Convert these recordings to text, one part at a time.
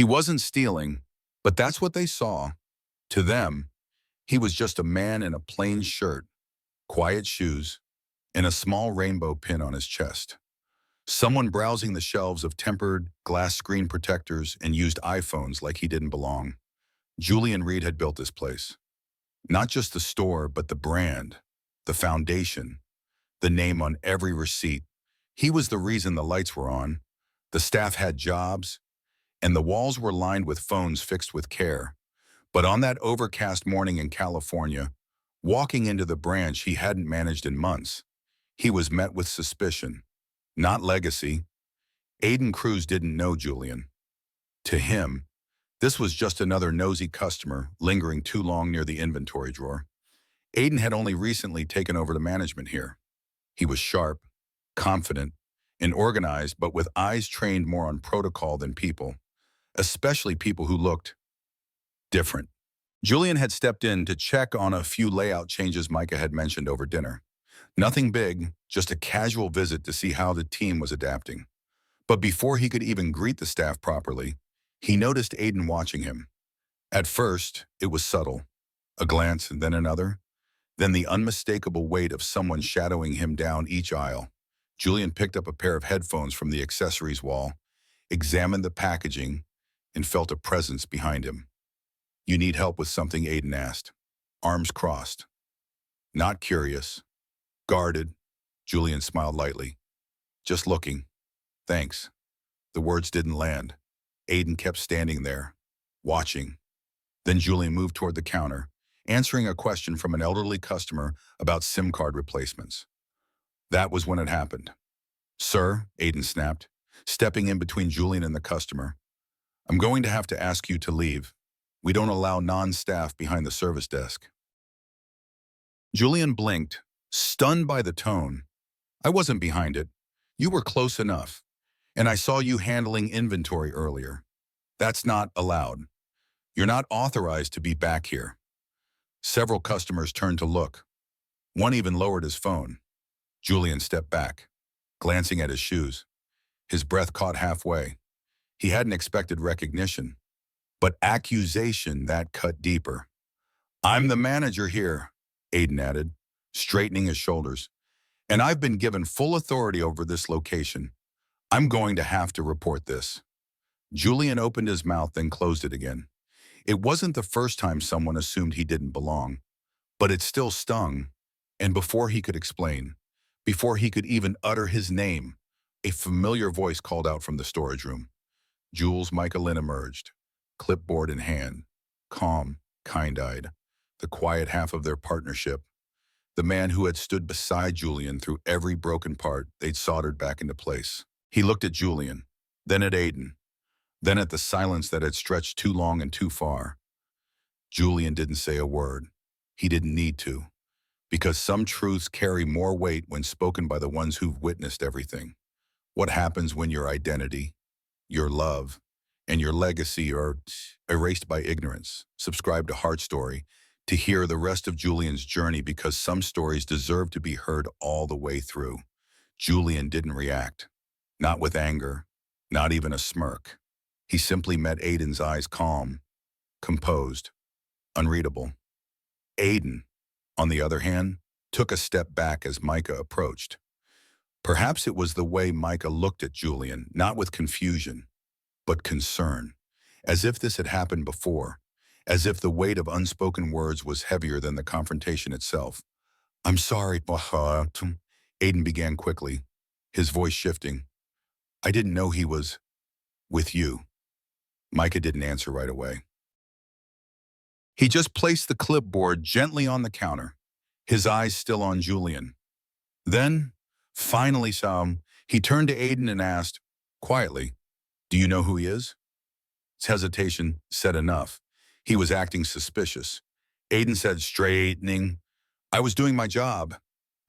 He wasn't stealing, but that's what they saw. To them, he was just a man in a plain shirt, quiet shoes, and a small rainbow pin on his chest. Someone browsing the shelves of tempered glass screen protectors and used iPhones like he didn't belong. Julian Reed had built this place. Not just the store, but the brand, the foundation, the name on every receipt. He was the reason the lights were on, the staff had jobs, and the walls were lined with phones fixed with care. But on that overcast morning in California, walking into the branch he hadn't managed in months, he was met with suspicion, not legacy. AIDEN CRUZ didn't know Julian. To him, this was just another nosy customer lingering too long near the inventory drawer. AIDEN had only recently taken over the management here. He was sharp, confident, and organized, but with eyes trained more on protocol than people, especially people who looked different. Julian had stepped in to check on a few layout changes MICAH had mentioned over dinner. Nothing big, just a casual visit to see how the team was adapting. But before he could even greet the staff properly, he noticed AIDEN watching him. At first, it was subtle. A glance and then another. Then the unmistakable weight of someone shadowing him down each aisle. Julian picked up a pair of headphones from the accessories wall, examined the packaging, and felt a presence behind him. "You need help with something?" AIDEN asked, arms crossed. Not curious. Guarded. Julian smiled lightly. "Just looking. Thanks." The words didn't land. AIDEN kept standing there, watching. Then Julian moved toward the counter, answering a question from an elderly customer about SIM card replacements. That was when it happened. "Sir," AIDEN snapped, stepping in between Julian and the customer, "I'm going to have to ask you to leave. We don't allow non-staff behind the service desk." Julian blinked, stunned by the tone. "I wasn't behind it. You were close enough. And I saw you handling inventory earlier. That's not allowed. You're not authorized to be back here." Several customers turned to look. One even lowered his phone. Julian stepped back, glancing at his shoes. His breath caught halfway. He hadn't expected recognition, but accusation that cut deeper. "I'm the manager here," AIDEN added, straightening his shoulders. "And I've been given full authority over this location. I'm going to have to report this." Julian opened his mouth, then closed it again. It wasn't the first time someone assumed he didn't belong, but it still stung. And before he could explain, before he could even utter his name, a familiar voice called out from the storage room. MICAH LIN emerged, clipboard in hand, calm, kind-eyed, the quiet half of their partnership. The man who had stood beside Julian through every broken part they'd soldered back into place. He looked at Julian, then at AIDEN, then at the silence that had stretched too long and too far. Julian didn't say a word. He didn't need to, because some truths carry more weight when spoken by the ones who've witnessed everything. What happens when your identity, your love, and your legacy are erased by ignorance? Subscribe to Heart Story to hear the rest of Julian's journey, because some stories deserve to be heard all the way through. Julian didn't react. Not with anger, not even a smirk. He simply met AIDEN's eyes, calm, composed, unreadable. AIDEN, on the other hand, took a step back as MICAH approached. Perhaps it was the way MICAH looked at Julian, not with confusion, but concern, as if this had happened before, as if the weight of unspoken words was heavier than the confrontation itself. "I'm sorry," AIDEN began quickly, his voice shifting. "I didn't know he was with you." MICAH didn't answer right away. He just placed the clipboard gently on the counter, his eyes still on Julian. Then, finally, he turned to AIDEN and asked, quietly, "Do you know who he is?" His hesitation said enough. He was acting suspicious. AIDEN said, straightening, "I was doing my job.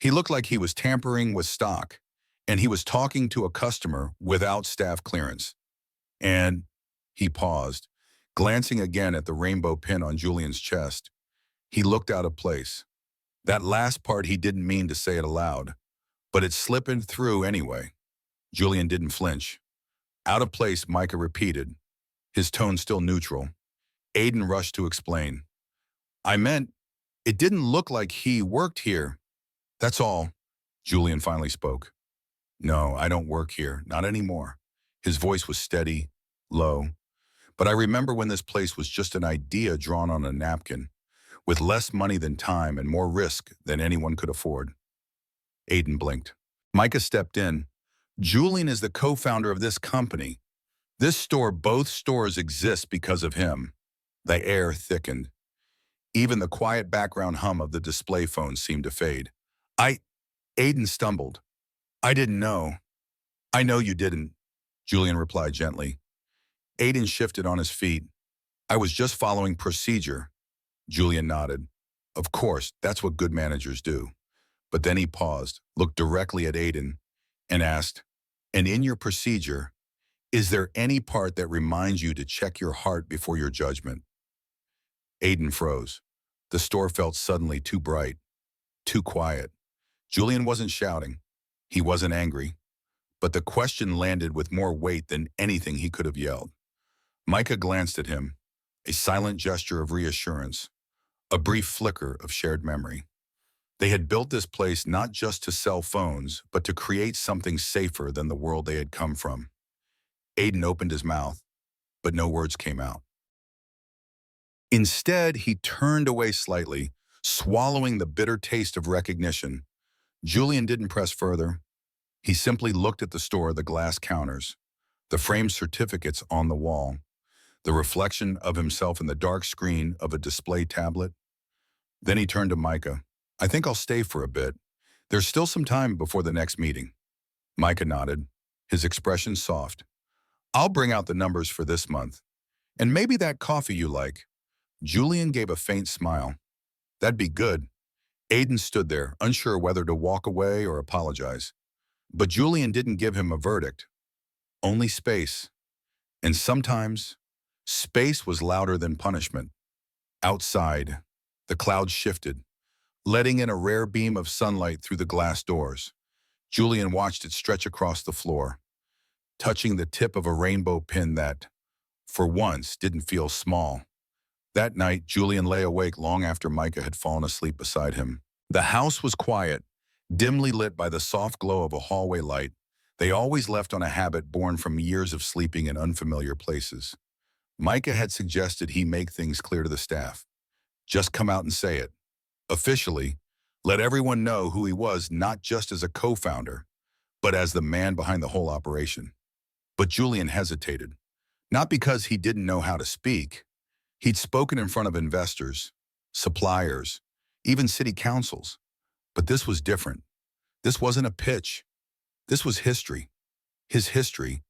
He looked like he was tampering with stock, and he was talking to a customer without staff clearance." And he paused, glancing again at the rainbow pin on Julian's chest. He looked out of place. That last part he didn't mean to say it aloud, but it slipped through anyway. Julian didn't flinch. "Out of place," MICAH repeated. his tone still neutral. Aiden rushed to explain. I meant, it didn't look like he worked here. That's all. Julian finally spoke. No, I don't work here, not anymore. His voice was steady, low. But I remember when this place was just an idea drawn on a napkin, with less money than time and more risk than anyone could afford. Aiden blinked. Micah stepped in. Julian is the co-founder of this company. This store, both stores exist because of him. The air thickened. Even the quiet background hum of the display phone seemed to fade. Aiden stumbled. I didn't know. I know you didn't, Julian replied gently. Aiden shifted on his feet. I was just following procedure. Julian nodded. Of course, that's what good managers do. But then he paused, looked directly at Aiden, and asked, and in your procedure, is there any part that reminds you to check your heart before your judgment? Aiden froze. The store felt suddenly too bright, too quiet. Julian wasn't shouting. He wasn't angry. But the question landed with more weight than anything he could have yelled. Micah glanced at him, a silent gesture of reassurance, a brief flicker of shared memory. They had built this place not just to sell phones, but to create something safer than the world they had come from. Aiden opened his mouth, but no words came out. Instead, he turned away slightly, swallowing the bitter taste of recognition. Julian didn't press further. He simply looked at the store, the glass counters, the framed certificates on the wall, the reflection of himself in the dark screen of a display tablet. Then he turned to Micah. I think I'll stay for a bit. There's still some time before the next meeting. Micah nodded, his expression soft. I'll bring out the numbers for this month. And maybe that coffee you like. Julian gave a faint smile. That'd be good. Aiden stood there, unsure whether to walk away or apologize. But Julian didn't give him a verdict. Only space. And sometimes, space was louder than punishment. Outside, the clouds shifted, letting in a rare beam of sunlight through the glass doors. Julian watched it stretch across the floor, touching the tip of a rainbow pin that, for once, didn't feel small. That night, Julian lay awake long after Micah had fallen asleep beside him. The house was quiet, dimly lit by the soft glow of a hallway light they always left on a habit born from years of sleeping in unfamiliar places. Micah had suggested he make things clear to the staff. Just come out and say it. Officially, let everyone know who he was not just as a co-founder, but as the man behind the whole operation. But Julian hesitated, not because he didn't know how to speak. He'd spoken in front of investors, suppliers, even city councils. But this was different. This wasn't a pitch. This was history. His history,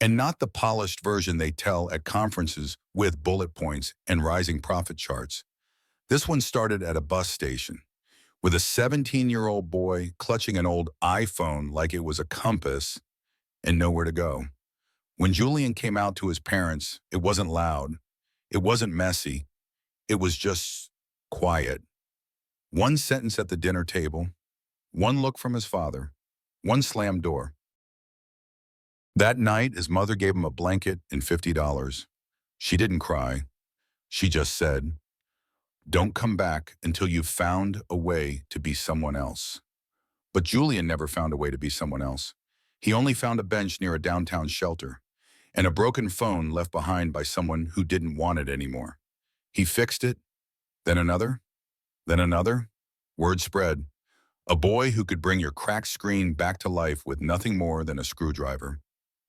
and not the polished version they tell at conferences with bullet points and rising profit charts. This one started at a bus station, with a 17-year-old boy clutching an old iPhone like it was a compass and nowhere to go. When Julian came out to his parents, it wasn't loud. It wasn't messy. It was just quiet. One sentence at the dinner table, one look from his father, one slammed door. That night, his mother gave him a blanket and $50. She didn't cry. She just said, "Don't come back until you've found a way to be someone else." But Julian never found a way to be someone else. He only found a bench near a downtown shelter and a broken phone left behind by someone who didn't want it anymore. He fixed it, then another, then another. Word spread. A boy who could bring your cracked screen back to life with nothing more than a screwdriver.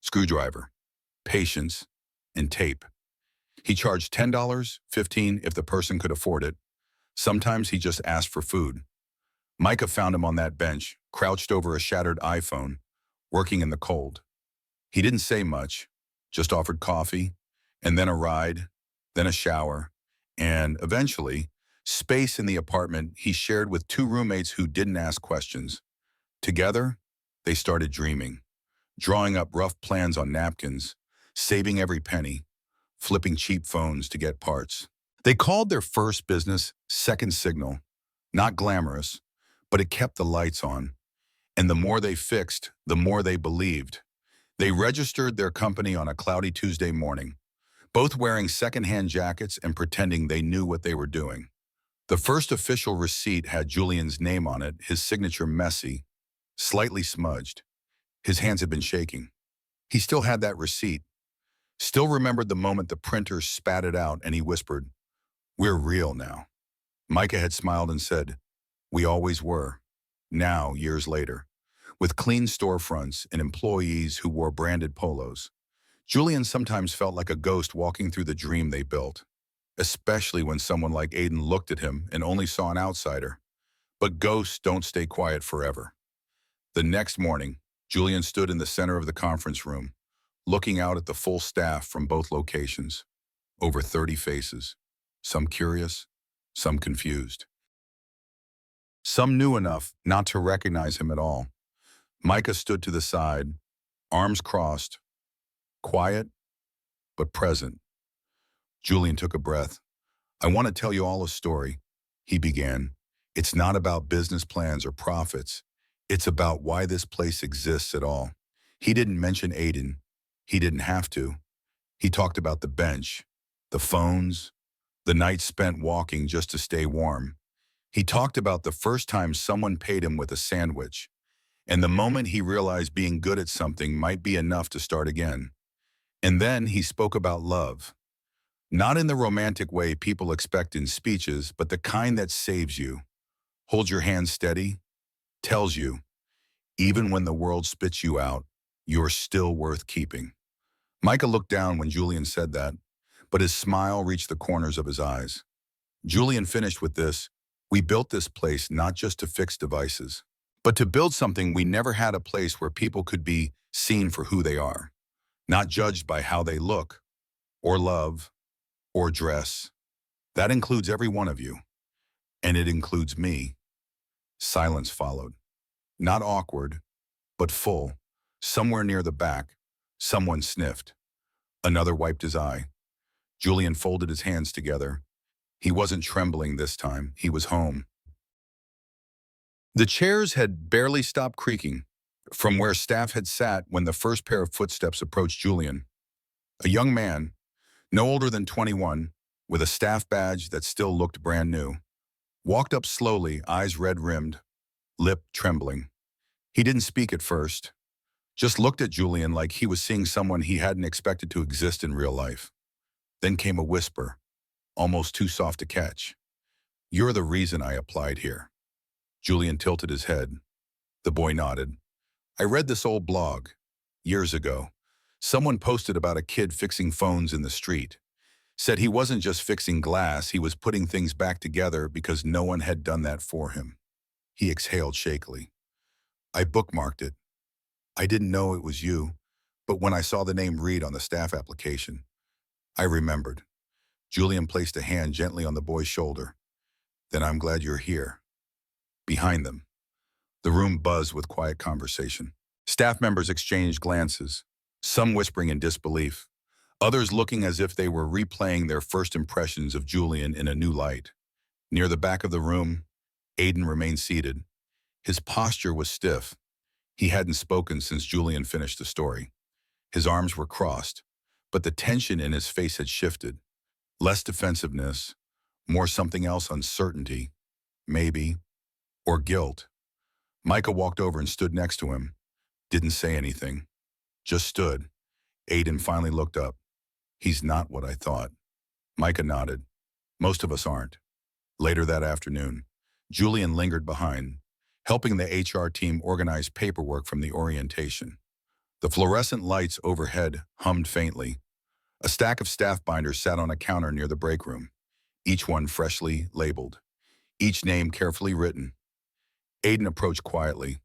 Screwdriver, patience, and tape. He charged $10, $15 if the person could afford it. Sometimes he just asked for food. Micah found him on that bench, crouched over a shattered iPhone, working in the cold. He didn't say much, just offered coffee, and then a ride, then a shower, and eventually, space in the apartment he shared with two roommates who didn't ask questions. Together, they started dreaming, drawing up rough plans on napkins, saving every penny, flipping cheap phones to get parts. They called their first business Second Signal. Not glamorous, but it kept the lights on. And the more they fixed, the more they believed. They registered their company on a cloudy Tuesday morning, both wearing secondhand jackets and pretending they knew what they were doing. The first official receipt had Julian's name on it, his signature messy, slightly smudged. His hands had been shaking. He still had that receipt, still remembered the moment the printer spat it out and he whispered, "We're real now." Micah had smiled and said, "We always were." Now, years later, with clean storefronts and employees who wore branded polos, Julian sometimes felt like a ghost walking through the dream they built, especially when someone like Aiden looked at him and only saw an outsider. But ghosts don't stay quiet forever. The next morning, Julian stood in the center of the conference room, looking out at the full staff from both locations. Over 30 faces, some curious, some confused. Some knew enough not to recognize him at all. Micah stood to the side, arms crossed, quiet but present. Julian took a breath. "I want to tell you all a story," he began. "It's not about business plans or profits. It's about why this place exists at all." He didn't mention Aiden. He didn't have to. He talked about the bench, the phones, the nights spent walking just to stay warm. He talked about the first time someone paid him with a sandwich, and the moment he realized being good at something might be enough to start again. And then he spoke about love. Not in the romantic way people expect in speeches, but the kind that saves you, holds your hand steady, tells you, even when the world spits you out, you're still worth keeping. Micah looked down when Julian said that, but his smile reached the corners of his eyes. Julian finished with this: "We built this place not just to fix devices, but to build something we never had, a place where people could be seen for who they are, not judged by how they look, or love, or dress. That includes every one of you, and it includes me." Silence followed. Not awkward, but full. Somewhere near the back, someone sniffed. Another wiped his eye. Julian folded his hands together. He wasn't trembling this time. He was home. The chairs had barely stopped creaking from where staff had sat when the first pair of footsteps approached Julian. A young man, no older than 21, with a staff badge that still looked brand new, walked up slowly, eyes red-rimmed, lip trembling. He didn't speak at first, just looked at Julian like he was seeing someone he hadn't expected to exist in real life. Then came a whisper, almost too soft to catch. "You're the reason I applied here." Julian tilted his head. The boy nodded. "I read this old blog, years ago. Someone posted about a kid fixing phones in the street. Said he wasn't just fixing glass, he was putting things back together because no one had done that for him." He exhaled shakily. "I bookmarked it. I didn't know it was you, but when I saw the name Reed on the staff application, I remembered." Julian placed a hand gently on the boy's shoulder. "Then I'm glad you're here." Behind them, the room buzzed with quiet conversation. Staff members exchanged glances, some whispering in disbelief, others looking as if they were replaying their first impressions of Julian in a new light. Near the back of the room, Aiden remained seated. His posture was stiff. He hadn't spoken since Julian finished the story. His arms were crossed, but the tension in his face had shifted. Less defensiveness, more something else: uncertainty, maybe, or guilt. Micah walked over and stood next to him. Didn't say anything, just stood. Aiden finally looked up. "He's not what I thought." Micah nodded. "Most of us aren't." Later that afternoon, Julian lingered behind, helping the HR team organize paperwork from the orientation. The fluorescent lights overhead hummed faintly. A stack of staff binders sat on a counter near the break room, each one freshly labeled, each name carefully written. Aiden approached quietly,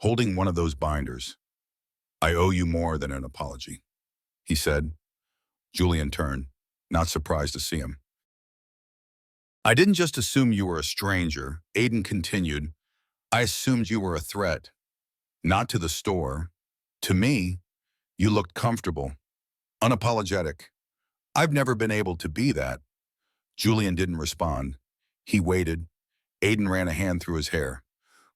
holding one of those binders. "I owe you more than an apology," he said. Julian turned, not surprised to see him. "I didn't just assume you were a stranger," Aiden continued. "I assumed you were a threat. Not to the store. To me, you looked comfortable, unapologetic. I've never been able to be that." Julian didn't respond. He waited. Aiden ran a hand through his hair.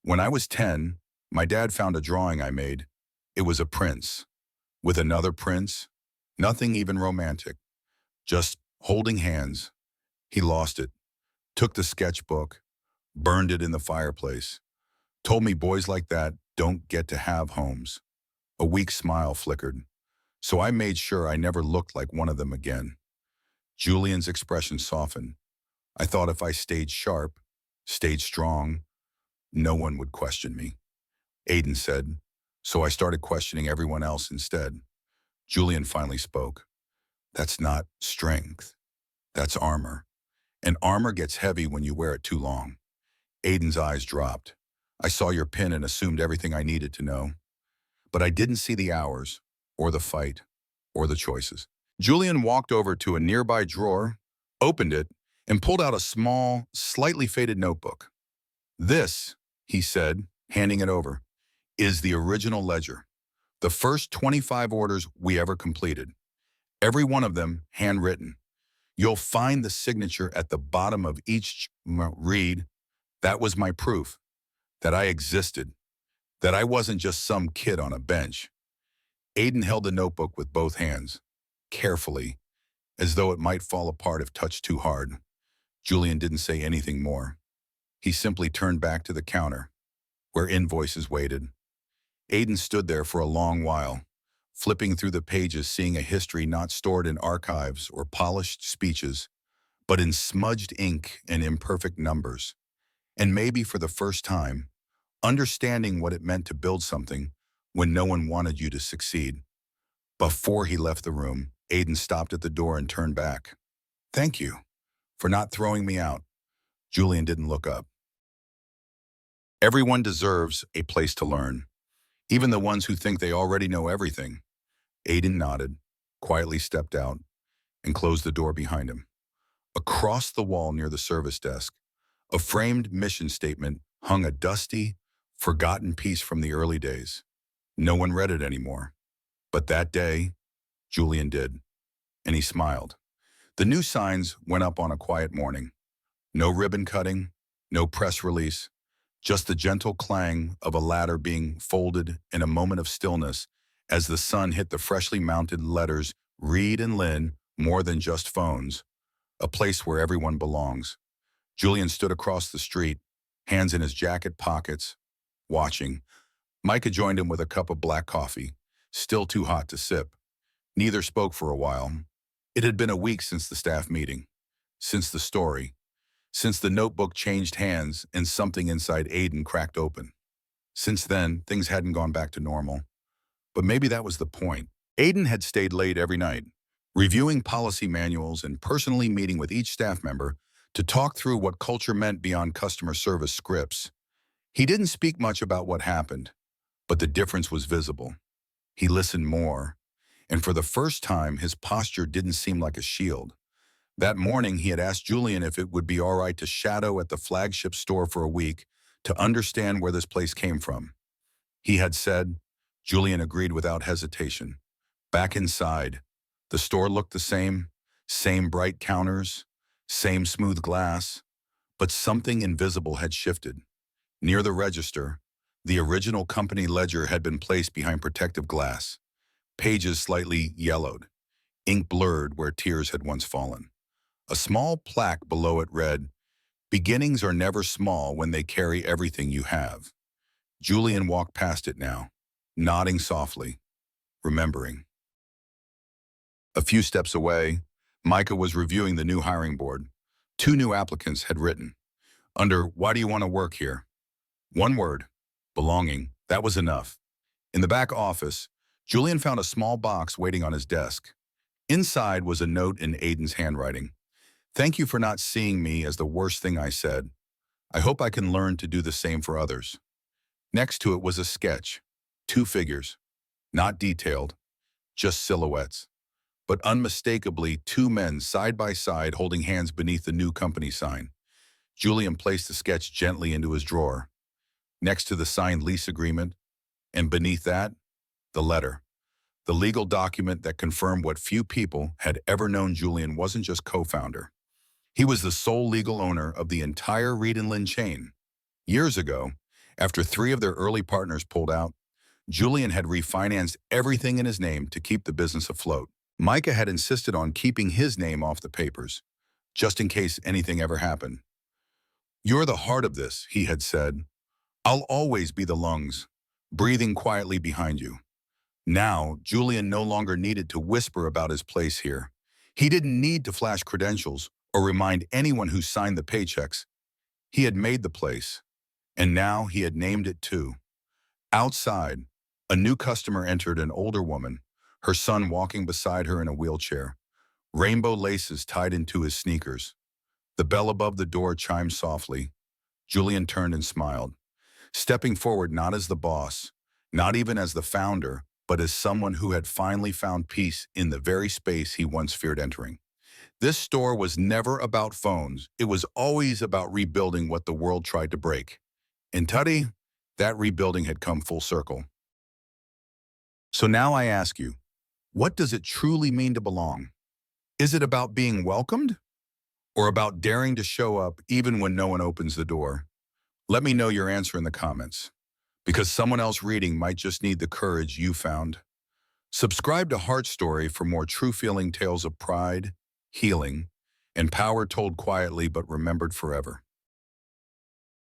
"When I was 10, my dad found a drawing I made. It was a prince. With another prince. Nothing even romantic. just holding hands. He lost it, took the sketchbook, burned it in the fireplace, told me boys like that don't get to have homes. A weak smile flickered, so I made sure I never looked like one of them again. Julian's expression softened. I thought if I stayed sharp, stayed strong, no one would question me. Aiden said, so I started questioning everyone else instead. Julian finally spoke. That's not strength. That's armor. And armor gets heavy when you wear it too long. Aiden's eyes dropped. I saw your pin and assumed everything I needed to know. But I didn't see the hours, or the fight, or the choices. Julian walked over to a nearby drawer, opened it, and pulled out a small, slightly faded notebook. This, he said, handing it over, is the original ledger. The first 25 orders we ever completed. Every one of them handwritten. You'll find the signature at the bottom of each read. That was my proof that I existed, that I wasn't just some kid on a bench. Aiden held the notebook with both hands, carefully, as though it might fall apart if touched too hard. Julian didn't say anything more. He simply turned back to the counter, where invoices waited. Aiden stood there for a long while, flipping through the pages, seeing a history not stored in archives or polished speeches, but in smudged ink and imperfect numbers. And maybe for the first time, understanding what it meant to build something when no one wanted you to succeed. Before he left the room, Aiden stopped at the door and turned back. Thank you for not throwing me out. Julian didn't look up. Everyone deserves a place to learn, even the ones who think they already know everything. Aiden nodded, quietly stepped out, and closed the door behind him. Across the wall near the service desk, a framed mission statement hung, a dusty, forgotten piece from the early days. No one read it anymore. But that day, Julian did, and he smiled. The new signs went up on a quiet morning. No ribbon cutting, no press release, just the gentle clang of a ladder being folded in a moment of stillness as the sun hit the freshly mounted letters, Reed and Lin, more than just phones, a place where everyone belongs. Julian stood across the street, hands in his jacket pockets, watching. MICAH joined him with a cup of black coffee, still too hot to sip. Neither spoke for a while. It had been a week since the staff meeting, since the story, since the notebook changed hands and something inside Aiden cracked open. Since then, things hadn't gone back to normal. But maybe that was the point. Aiden had stayed late every night, reviewing policy manuals and personally meeting with each staff member to talk through what culture meant beyond customer service scripts. He didn't speak much about what happened, but the difference was visible. He listened more, and for the first time, his posture didn't seem like a shield. That morning, he had asked Julian if it would be all right to shadow at the flagship store for a week to understand where this place came from. He had said. Julian agreed without hesitation. Back inside, the store looked the same bright counters, same smooth glass, but something invisible had shifted. Near the register, the original company ledger had been placed behind protective glass, pages slightly yellowed, ink blurred where tears had once fallen. A small plaque below it read, "Beginnings are never small when they carry everything you have." Julian walked past it now, nodding softly, remembering. A few steps away, MICAH was reviewing the new hiring board. 2 new applicants had written. Under "Why do you want to work here?" One word, belonging. That was enough. In the back office, Julian found a small box waiting on his desk. Inside was a note in Aiden's handwriting. "Thank you for not seeing me as the worst thing I said. I hope I can learn to do the same for others." Next to it was a sketch. 2 figures, not detailed, just silhouettes, but unmistakably 2 men side by side holding hands beneath the new company sign. Julian placed the sketch gently into his drawer, next to the signed lease agreement, and beneath that, the letter, the legal document that confirmed what few people had ever known. Julian wasn't just co-founder. He was the sole legal owner of the entire Reed and Lin chain. Years ago, after 3 of their early partners pulled out, Julian had refinanced everything in his name to keep the business afloat. Micah had insisted on keeping his name off the papers, just in case anything ever happened. "You're the heart of this," he had said. "I'll always be the lungs, breathing quietly behind you." Now, Julian no longer needed to whisper about his place here. He didn't need to flash credentials or remind anyone who signed the paychecks. He had made the place, and now he had named it too. Outside, a new customer entered, an older woman, her son walking beside her in a wheelchair, rainbow laces tied into his sneakers. The bell above the door chimed softly. Julian turned and smiled, stepping forward not as the boss, not even as the founder, but as someone who had finally found peace in the very space he once feared entering. This store was never about phones. It was always about rebuilding what the world tried to break. In Tutty, that rebuilding had come full circle. So now I ask you, what does it truly mean to belong? Is it about being welcomed? Or about daring to show up even when no one opens the door? Let me know your answer in the comments, because someone else reading might just need the courage you found. Subscribe to Heart Story for more true-feeling tales of pride, healing, and power told quietly but remembered forever.